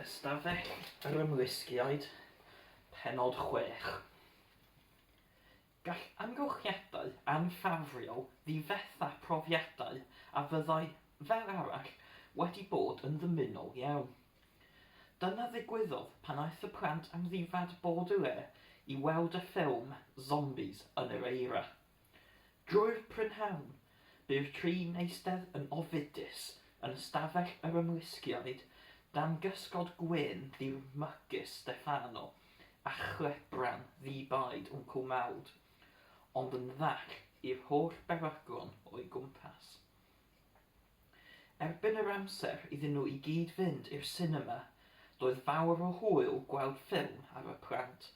Ystafell Yr Ymlusgiaid, Pennod 6. Gall amgylchiadau anffafriol ddifetha profiadau a fyddai, fel arall, wedi bod yn ddymunol iawn. Dyna ddigwyddodd pan aeth y plant am ddifad Baudelaire i weld y ffilm Zombies yn yr eira. Drwy'r prynhawn, by'r trin eistedd yn ofidus yn Ystafell Yr Ymlusgiaid dan gysgod gwyn ddiwmygus Steffano a chlebran ddibaid cwmawd, ond yn ddall i'r holl berygron o'i gwmpas. Erbyn yr amser iddyn nhw i gyd fynd i'r sinema, doedd fawr o hwyl gweld ffilm ar y plant,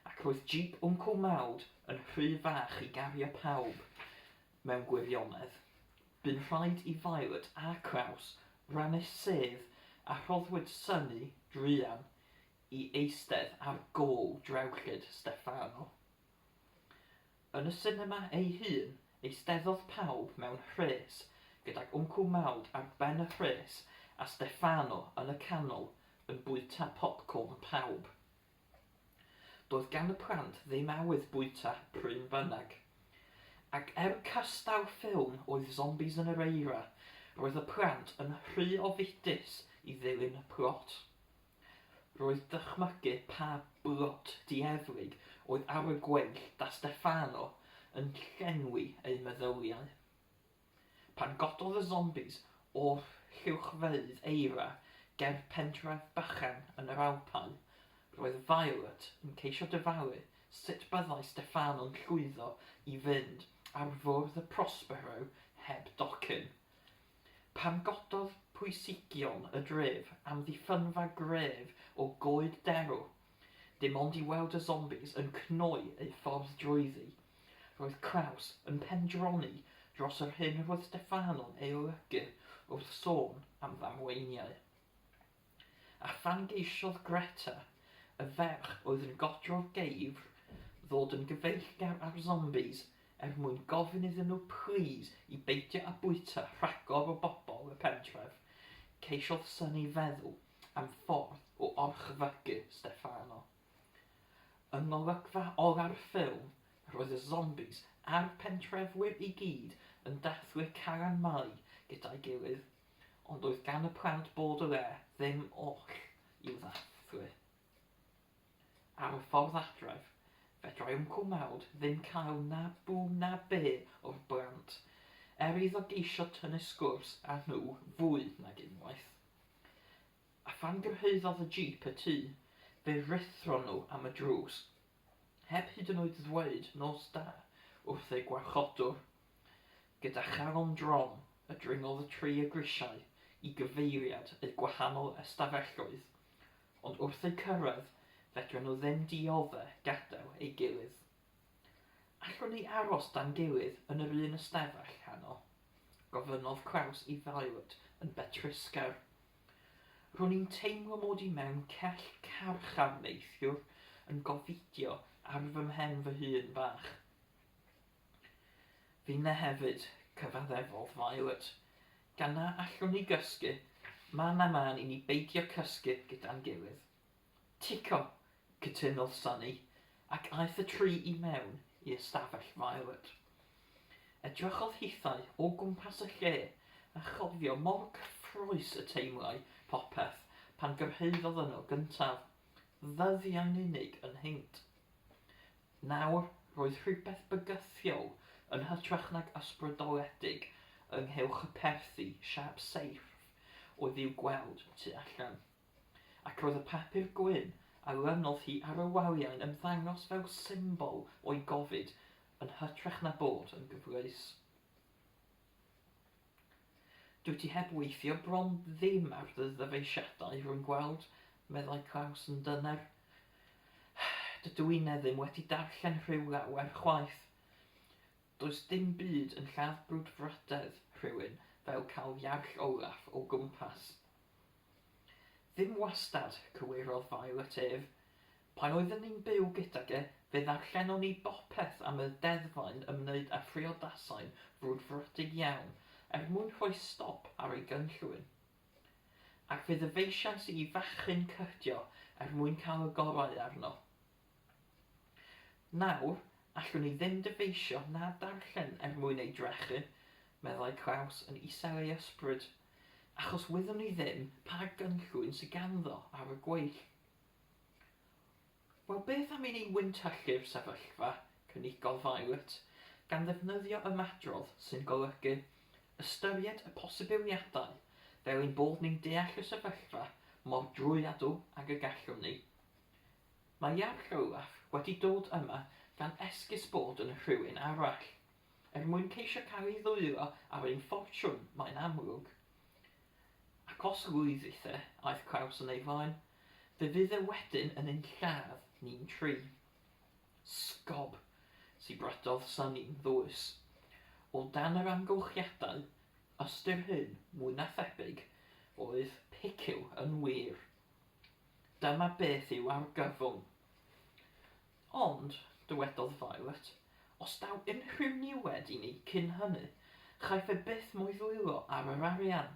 ac roedd jeep cwmawd yn rhy fach i gario pawb mewn gwirionedd. Bu'n rhaid i Violet a Kraus rannu sedd a rhoddwyd synnu druan i eistedd ar gôl drewllyd Steffano. Yn y sinema ei hun, eisteddodd pawb mewn rhes gydag cwmawd ar ben y rhes a Steffano yn y canol yn bwyta popcorn pawb. Doedd gan y plant ddim awydd bwyta pryn bynnag, ac cystaw'r ffilm oedd Zombies yn yr eira, roedd y plant yn rhy ofidus i ddilyn y plot. Roedd dychmygu pa blot diefrig oedd ar y gweill da Steffano yn llenwi ei meddyliau. Pan gododd y zombies o'r llwchfeydd eira ger pentref bychan yn yr Alpau, roedd Violet yn ceisio dyfalu sut byddai Steffano'n llwyddo i fynd ar fwrdd y Prospero heb docyn. Pan gododd pwysigion y dref am ddiffynfa gref o goed derw, dim ond i weld y zombies yn cnoi ei ffordd drwyddi, roedd Kraus yn pendroni dros yr hyn roedd Steffano'n ei olygu wrth sôn am ddamweiniau. A phan geisiodd Greta, y ferch oedd yn godro'r geifr, ddod yn gyfeillgar ar zombies mwyn gofyn iddyn nhw please i beidio a bwyta rhagor o bobl y pentref, ceisiodd synnu feddwl am ffordd o orchfygu Steffano. Yn olygfa ola'r ffilm, roedd y zombies a'r pentrefwyr i gyd yn dathlu caran mai gyda'i gilydd, ond oedd gan y plant Baudelaire ddim oll i'w ddathlu. Ar y ffordd adref, fedrai cwmawd ddim cael na bw na be o'r blant, iddo geisio tynnu sgwrs â nhw fwy nag unwaith. A phan gyrhaeddodd y jeep y tŷ, fe rithron nhw am y drws, heb hyd yn oed ddweud nos da wrth ei gwarchodwr. Gyda charon drom, y dringodd y tri y grisiau i gyfeiriad ei gwahanol ystafelloedd, ond wrth ei cyrraedd, fedran nhw ddim diodde gadael ei gilydd. Allwn ni aros dan gilydd yn yr un ystafell hano, gofynnodd Kraus i Violet yn betrysgar. Rwy'n ni'n teimlo mod i mewn cell carchar neithiwr yn gofidio ar fy mhen fy hun bach. Fi na hefyd, cyfaddefodd Violet, gan na allwn ni gysgu, man a man i ni beidio cysgu gyda'n gilydd. Tico, cytunodd Sunny, ac aeth y tri i mewn i ystafell Violet. Edrychodd hithau o gwmpas y lle a chofio mor cyffrous y teimlau popeth pan gyrhaeddodd yno gyntaf, ddyddiau'n unig yn hynt. Nawr roedd rhywbeth bygythiol yn hytrach nag ysbrydoledig ynghylch y perthi siap seirff oedd i'w gweld tu allan, ac roedd y papur gwyn a lynodd hi ar y waliau'n ymddangos fel symbol o'i gofid yn hytrach na bod yn gyfleus. Dwi ti heb weithio bron ddim ar dy ddyfeisiadau rwy'n gweld, meddai Kraus yn dyner. Dydw i ddim wedi darllen rhyw lawer chwaith. Does dim byd yn lladd brwdfrydedd rhywun fel cael Iarll Olaf o gwmpas. Ddim wastad, cywirodd Violet ef. Pan oedden ni'n byw gydag fe ddarllenon ni bopeth am y deddfa'n ymwneud â phriodasau'n frwdfrydig iawn mwyn rhoi stop ar ei gynllwyn. ac fe ddyfeisiant i fachyn cydio mwyn cael y gorau arno. Nawr, allwn ni ddim dyfeisio na darllen mwyn ei drechu, meddai Claus yn isel ei ysbryd, achos wyddwn ni ddim pa gynllwyn sy'n ganddo ar y gweill. Wel, beth am i ni wyntyllu'r sefyllfa, cynnigodd Violet, gan ddefnyddio ymadrodd sy'n golygu ystyried y posibiliadau fel ein bod ni'n deall y sefyllfa mor drwyadl ag y gallwn ni. Mae Iarll Olaf wedi dod yma gan esgus bod yn rhywun arall, mwyn ceisio cael ei ddwylo ar ein ffortiwn mae'n amlwg. Ac os lwyddiaeth aeth Claus yn ei flaen, fe fydd e wedyn yn ein lladd ni'n tri. Sgob, si brydodd Synny'n ddwys. O dan yr amgylchiadau, ystyr hyn mwy na thebyg oedd piciw yn wir. Dyma beth yw argyfwng. Ond, dywedodd Violet, os daw unrhyw niwed i ni cyn hynny, chaiff e byth mwy ddwylo ar yr arian.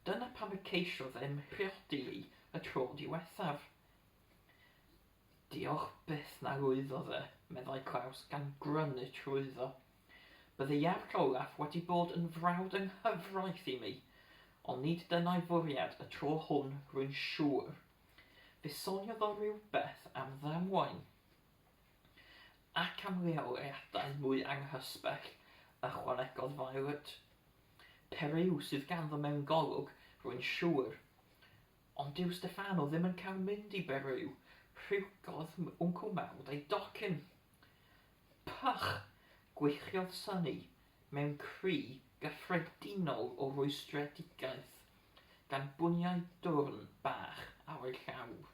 Dyna pam y ceisiodd e'n priodi i y tro diwethaf. Diolch byth na lwyddodd e, meddai Claus gan grynu trwyddo. Bydde Iarll Olaf wedi bod yn frawd ynghyfraith i mi, ond nid dyna'i fwriad y tro hwn rwy'n siŵr. Fe soniodd o rhywbeth am ddamwain. Ac am leoliadau mwy anghysbell, ychwanegodd Violet. Peryw sydd ganddo mewn golwg, rwy'n siŵr. Ond dyw Steffano ddim yn cael mynd i Beryw, rhywgodd wncl Mawd ei docyn. Pach, gweithiodd Synny mewn cri gyffredinol o rwystredigaeth, gan bwniau dwrn bach ar ei llawr.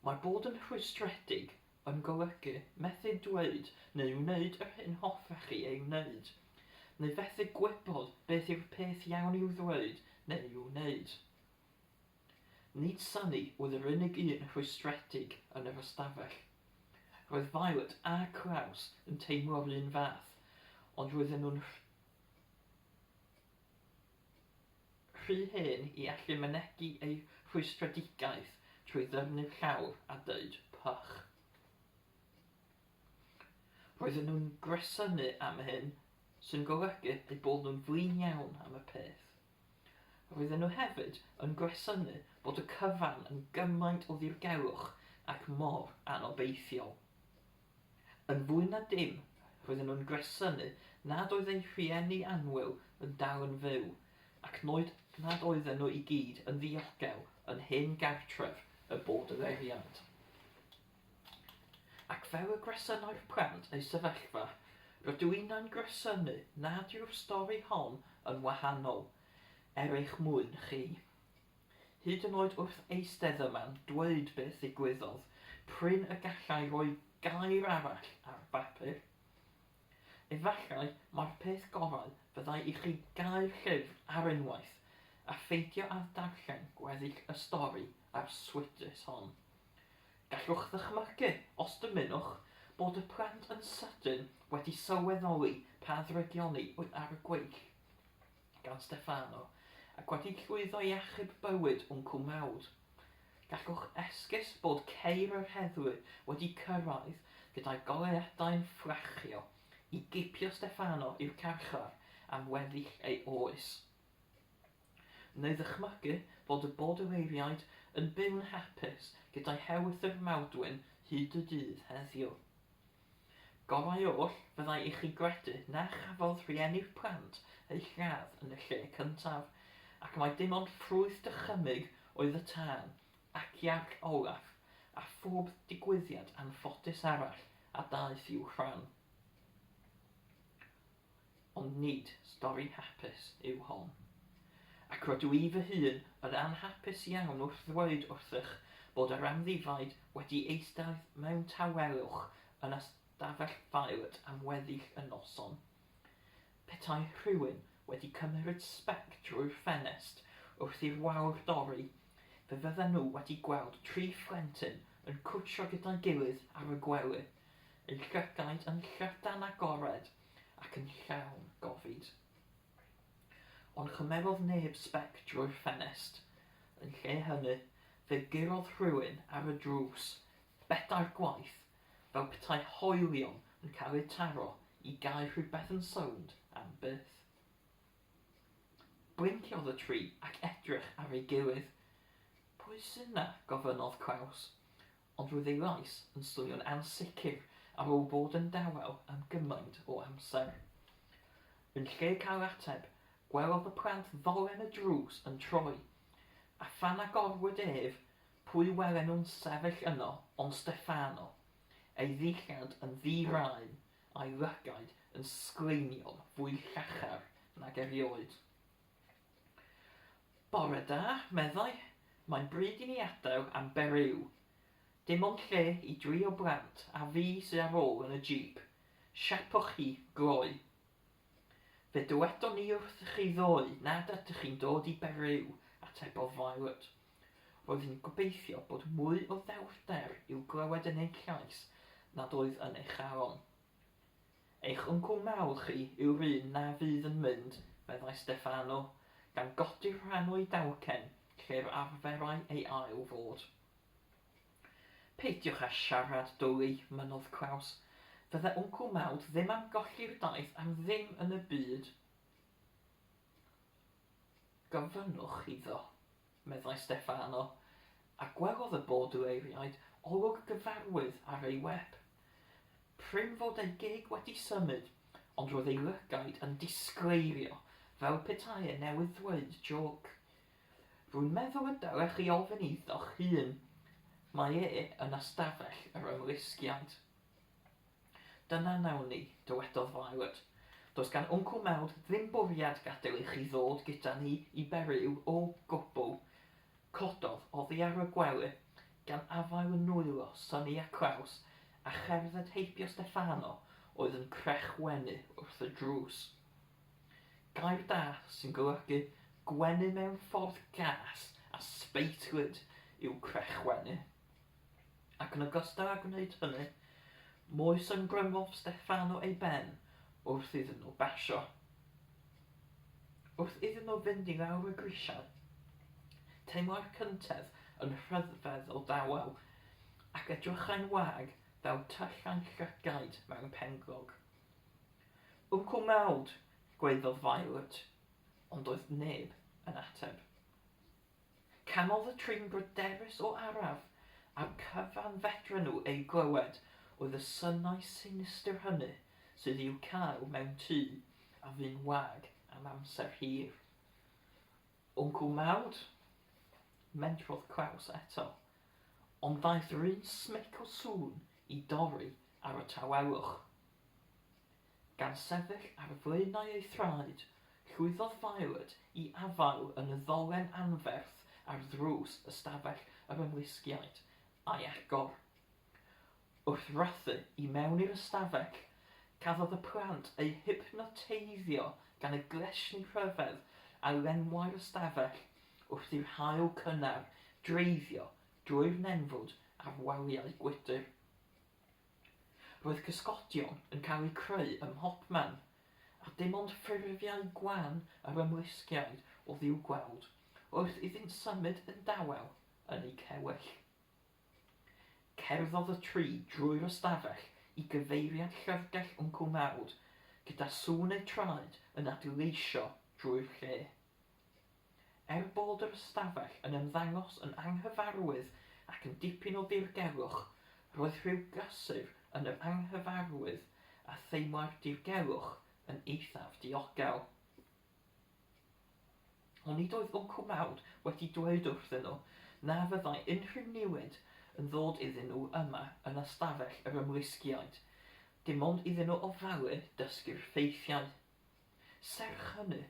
Mae bod yn rwystredig yn golygu methu dweud neu wneud yr hyn hoffech chi ei wneud, neu fethu gwybod beth yw'r peth iawn i'w ddweud neu i'w wneud. Nid Synny oedd yr unig un rwystredig yn yr ystafell. Roedd Violet a Claus yn teimlo'r un fath, ond roedden nhw'n rhy hen i allu mynegu ei rwystredigaeth trwy ddyrnu'r llawr a dweud pach. Roedden nhw'n gresynu am hyn, sy'n golygu eu bod nhw'n flin iawn am y peth. Roedden nhw hefyd yn gresynu bod y cyfan yn gymaint o ddirgelwch ac mor anobeithiol. Yn fwy na dim, roedden nhw'n gresynu nad oedd ei rhieni annwyl yn dal yn fyw, ac nad oedden nhw i gyd yn ddiogel yn hen gartref y Baudelairiad. Ac fel y gresynau'r plant ei sefyllfa, rydw i'n gresynu nad yw'r stori hon yn wahanol, eich mwyn chi. Hyd yn oed wrth eistedd yma'n dweud beth ddigwyddodd, pryn y gallai roi gair arall ar bapur. Efallai mae'r peth gorau fyddai i chi gael llyfr ar unwaith a pheidio ar darllen gweddill y stori a'r swydus hon. Gallwch ddychmygu, os dymunwch, bod y plant yn sydyn wedi sylweddoli pa ddrygioni oedd ar y gweill gan Steffano, ac wedi llwyddo i achub bywyd wncl Mawd. Gallwch esgus bod ceir yr heddlu wedi cyrraedd gyda'i goleuadau'n fflachio i gipio Steffano i'r carchar am weddill ei oes. Neu ddychmygu bod y Baudelairiaid yn byw'n hapus gyda'i hewydd yr Mawdwyn hyd y dydd heddiw. Gorau oll fyddai i chi gredu na chafodd rhieni'r plant eu lladd yn y lle cyntaf, ac mae dim ond ffrwyth dychymyg oedd y tân ac Iarll Olaf a phob digwyddiad anffodus arall a daeth i'w rhan. Ond nid stori hapus yw hon. Ac rydw i fy hun yn anhapus iawn wrth ddweud wrthych bod yr amddifaid wedi eistedd mewn tawelwch yn ystafell Violet am weddill y noson. Petai rhywun wedi cymryd spec drwy'r ffenest wrth i'r wawr dorri, fe fydden nhw wedi gweld 3 phlentyn yn cwtsio gyda'i gilydd ar y gwely, eu llygaid yn llydan agored ac yn llawn gofid. ond chymerodd neb sbec drwy'r ffenest. Yn lle hynny, fe gurodd rhywun ar y drws, bedair gwaith, fel petai hoelion yn cael eu taro i gael rhywbeth yn sownd am byth. Blinciodd y tri ac edrych ar ei gilydd. Pwy sy'n na, gofynnodd Claus, ond roedd ei lais yn swnio'n ansicr ar ôl bod yn dawel am gymaint o amser. Yn lle cael ateb, gwelodd y plant ddolen y drws yn troi, a phan agorwyd ef, pwy welen nhw'n sefyll yno ond Steffano, ei ddillad yn ddi-raen a'i lygaid yn sgleiniol fwy llachar nag erioed. Bore da, meddai, mae'n bryd i ni adael am beryw. Dim ond lle i 3 o blant a fi sy'n ar ôl yn y jeep. Siapwch chi gloi. Fe dywedon ni wrth chi ddoi nad ydych chi'n dod i beryw, atebodd Violet. Roedd hi'n gobeithio bod mwy o ddewrder i'w glywed yn eich llais nad oedd yn eich aron. Eich yncl mawr chi yw'r un na fydd yn mynd, meddai Steffano, gan godi'r rhan o'i dawcen lle'r arferai ei ail fod. Peidiwch â siarad dwy, mynnodd Claus. Fydde yncl mawd ddim am golli'r daith am ddim yn y byd. Gofynnwch iddo, meddai Steffano, a gwelodd y Baudelairiaid olwg gyfarwydd ar ei web. Pryn fod ei gig wedi symud, ond roedd ei lygaid yn disgleirio fel petai e newydd ddweud joc. Rwy'n meddwl y dylech chi ofyn iddo'ch hun. Mae e yn Ystafell Yr Ymlusgiaid. Dyna nawn ni, dywedodd Violet. Does gan yncl mawd ddim bwriad gadael i chi ddod gyda ni i beryw o gwbl. Cododd oddi ar y gwely, gan afael yn nwylo Sonny a Claus, a cherdded heibio Steffano oedd yn crechwenu wrth y drws. Gair da sy'n golygu gwenu mewn ffordd gas a speitlyd yw crechwenu. Ac yn ogystal â gwneud hynny, moes yn grymodd Steffano ei ben wrth iddyn nhw basio. Wrth iddyn nhw fynd i lawr y grisiau, teimlo'r cyntedd yn rhyddfedd o dawel, ac edrychau'n wag fel tyllau llygaid mewn penglog. Yncl mawd, gweiddodd Violet, ond oedd neb yn ateb. Canodd y tri'n bryderus o araf, a'r cyfan fedra nhw ei glywed oedd y synnau sinistyr hynny sydd i'w cael mewn tŷ a fy'n wag am amser hir. Yncl mawd, mentrodd Claus eto, ond ddaeth rhywun smic o sŵn i dorri ar y tawelwch. Gan sefyll ar flaenau ei thraed, llwyddodd Violet i afael yn y ddolen anferth ar ddrws Ystafell Yr Ymlusgiaid a'i agor. Wrth rathu i mewn i'r ystafell, cafodd y plant ei hypnoteiddio gan y glesni rhyfedd a lenwau'r ystafell wrth i'r haul cynnar dreiddio drwy'r nenfwd ar waliau gwydr. Roedd cysgodion yn cael eu creu ym mhopman, a dim ond ffurfiau gwan yr ymlusgiaid oedd i'w gweld, wrth iddynt symud yn dawel yn ei cewyll. Cerddodd y tri drwy'r ystafell i gyfeiriad llyfrgell yncl mawd, gyda sŵn ei traed yn adleisio drwy'r lle. Bod yr ystafell yn ymddangos yn anghyfarwydd ac yn dipyn o ddirgelwch, roedd rhyw gysur yn yr anghyfarwydd a theimlai'r dirgelwch yn eithaf diogel. Ond nid oedd yncl mawd wedi dweud wrthyn nhw na fyddai unrhyw niwed yn ddod iddyn nhw yma yn Ystafell Yr Ymlusgiaid, dim ond iddyn nhw ofalu dysgu'r ffeithiau. Serch hynny,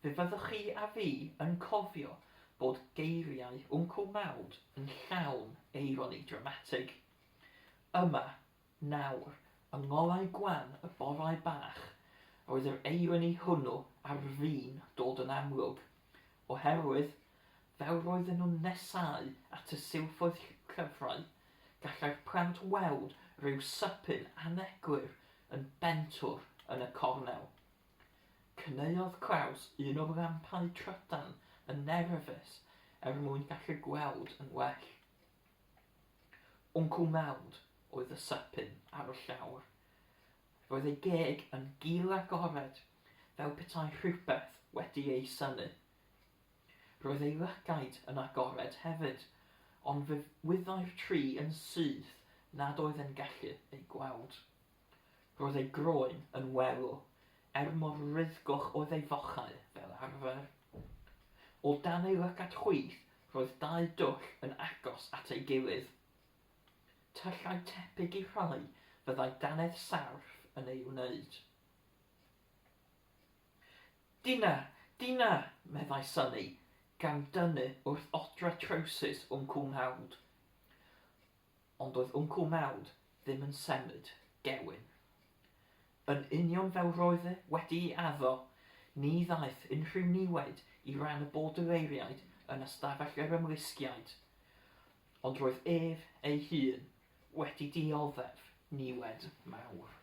fe fyddwch chi a fi yn cofio bod geiriau yncl mawd yn llawn eironi dramatig. Yma, nawr, yng ngolau gwan y borau bach, roedd yr eironi hwnnw ar fin dod yn amlwg, oherwydd, fel roedden nhw'n nesau at y silffoedd cyfrau, gallai'r plant weld rhyw sypyn anegwyr yn bentwr yn y cornel. Cyneuodd Claws un o'r lampau trydan yn nerfus mwyn gallu gweld yn well. Wncl Mawd oedd y sypyn ar y llawr. Roedd ei geg yn gul agored, fel petai rhywbeth wedi ei synnu. Roedd ei lygaid yn agored hefyd, ond fe wyddai'r tri yn syth nad oedd yn gallu ei gweld. Roedd ei groen yn welw, mor ryddgoch oedd ei fochau fel arfer. O dan ei lygad chwith, roedd dau dwll yn agos at ei gilydd. Tyllai tebyg i rhai fyddai danedd sarf yn ei wneud. Dyna, dyna, meddai Sunny, gan dynnu wrth odra trowsus Wncl Mawd. Ond oedd Wncl Mawd ddim yn symud gewyn. Yn union fel roedd wedi'i addo, ni ddaeth unrhyw niwed i ran y Baudelairiaid yn Ystafell Yr Ymlusgiaid, ond roedd ef ei hun wedi dioddef niwed mawr.